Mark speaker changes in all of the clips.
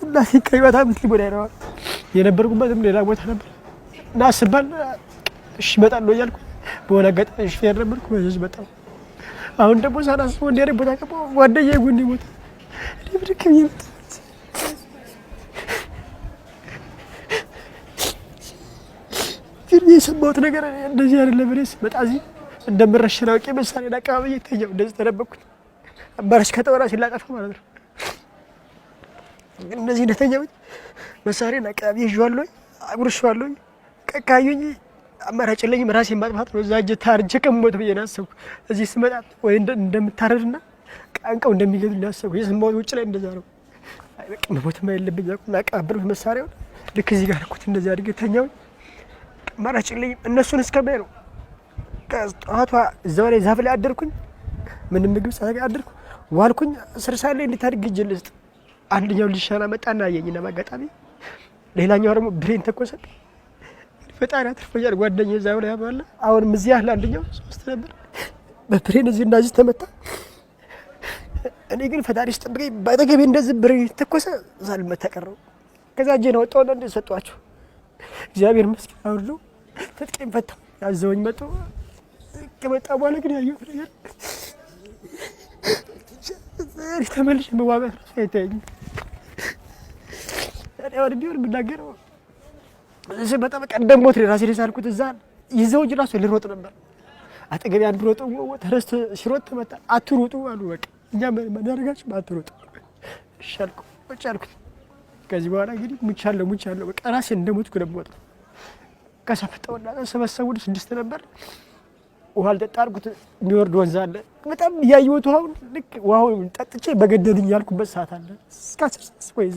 Speaker 1: እናቴ ከህይወት አምስት ሊሞላ ነው የነበርኩበትም ሌላ ቦታ ነበር እና አስባል እሺ እመጣለሁ እያልኩ በሆነ አጋጣሚ ሹፌር ነበርኩ በዚህ መጣሁ። አሁን ደግሞ ሳላስበው እንዲህ ቦታ ገባሁ። ጓደኛዬ ጎኔ ሞተ። እኔ ብድክም ይምጥ ግን የሰማሁት ነገር እንደዚህ አይደለም። እኔስ በጣም እንደምረሽን አውቄ መሳሪያ አቀባበዬ ተኛሁ። እንደዚህ ተደበቅኩኝ። አባራሽ ከተወራ ሲላጠፋ ማለት ነው። እንደዚህ እንደተኛሁ መሳሪያ አቀባበዬ ይዤዋለሁ፣ አጉርሼዋለሁ። ካዩኝ አማራጭ የለኝም ራሴን ማጥፋት ነው። እዛ እጄ ታርጄ ከሞት ብዬ ነው ያሰብኩት። እዚህ ስመጣ ወይ እንደምታረድና ቃንቀው እንደሚገድሉኝ ያሰብኩት። የሰማሁት ውጭ ላይ እንደዛ ነው። አይ በቃ መሞትማ የለብኝም አልኩ። አቀባበልኩት መሳሪያውን ልክ እዚህ ጋር አልኩት። እንደዚህ አድርጌ ተኛሁኝ። አማራጭ የለኝም እነሱን እስከማይ ነው። ከጠዋቷ እዛው ላይ ዛፍ ላይ አደርኩኝ። ምንም ምግብ ሳይገኝ አደርኩ ዋልኩኝ። 10 ሰዓት ላይ እንዴት አድርጌ እጄ ልስጥ። አንደኛው ሊሻና መጣና አየኝና ማጋጣሚ ሌላኛው ደግሞ ብሬን ተኮሰ። ፈጣሪ አትርፎኛል። ጓደኛዬ እዛው ላይ አባለ አሁንም እዚህ ያለ አንደኛው 3 ነበር በብሬን እዚህ እንደዚህ ተመታ። እኔ ግን ፈጣሪ ስጠብቀኝ ባጠገቤ እንደዚህ ብሬን ተኮሰ። ሳልመታ ቀረሁ። ከዛ እጄን አወጣሁና እንደዚህ ሰጠኋቸው። እግዚአብሔር ይመስገን አሁን ነው ትጥቄን ፈታሁ። ያዘውኝ መጡ። ከመጣ በኋላ ግን ያየሁት ነገር ተመልሼ መዋጋት ራሱ አይታየኝም። ወደ ቢሆን የምናገረው እዚህ በጣም ቀደም ሞት ራሴ ሳልኩት እዛ ይዘውኝ ራሱ ልሮጥ ነበር። አጠገቤ አንድ ሮጥ ተረስቶ ሲሮጥ ተመታ። አትሮጡ አሉ። በቃ እኛ ማናረጋችሁ አትሮጡ። እሺ አልኩ። ቁጭ አልኩት። ከዚህ በኋላ እንግዲህ ሙቻለሁ በቃ ራሴ እንደሞትኩ ነው የምወጣው። ከሰፈጠውና ሰበሰቡን 6 ነበር። ውሃ አልጠጣ አልኩት። የሚወርድ ወንዝ አለ። በጣም ያየሁት ውሃውን ልክ ውሃውን ጠጥቼ በገደልኝ ያልኩበት ሰዓት አለ። እስከ 10 ሰዓት ወይዘ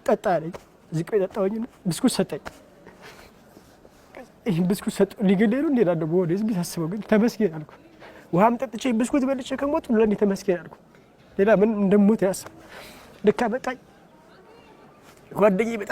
Speaker 1: ጠጣ አለኝ። ዝቅ ጠጣሁኝና ብስኩት ሰጠኝ። ይሄን ብስኩት ሰጠ ሊገደሉ እንደዳደ በወደ ዝም ታስበው ግን ተመስገን አልኩ። ውሃም ጠጥቼ ብስኩት በልቼ ከሞት ለኔ ተመስገን አልኩ። ሌላ ምን እንደምሞት ያስብ ልክ አመጣኝ። ጓደኛዬ በጣም